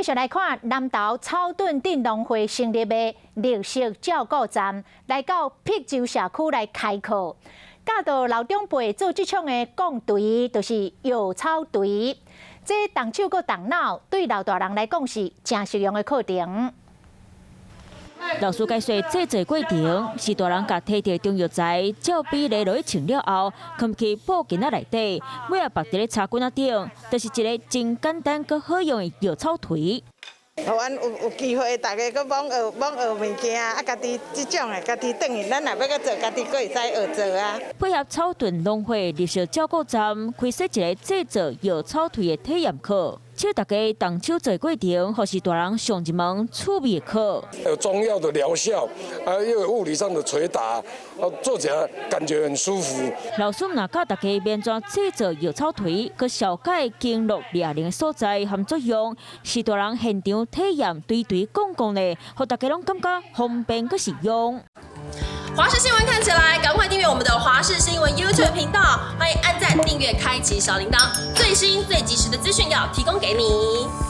续来看南投草屯镇农会成立的绿色照顾站，来到碧洲社区来开课，教导老长辈做这种的讲槌，就是药草槌。这动手搁动脑，对老大人来讲是真实用的课程。 老师解说制作过程，是大人甲摕到中药材，照比例落去称了后，放去布巾仔内底，尾啊绑伫咧茶棍仔顶，就是一个真简单佮好用的药草槌。 互阮有机会，大家搁罔学物件，啊，家己即种的，家己转去，咱若要搁做，家己搁会使学做啊。配合草屯农会绿色照顾站开设一个制作药草槌的体验课，请大家动手做过程，或是大人上一门趣味的课。有中药的疗效，又有物理上的捶打，做起来感觉很舒服。老师若教大家免怎制作药草槌，佮小解经络掠灵的所在和作用，是大人现场体验对讲的，互大家拢感觉方便佮实用。华视新闻看起来，赶快订阅我们的华视新闻 YouTube 频道，欢迎按赞、订阅、开启小铃铛，最新最及时的资讯要提供给你。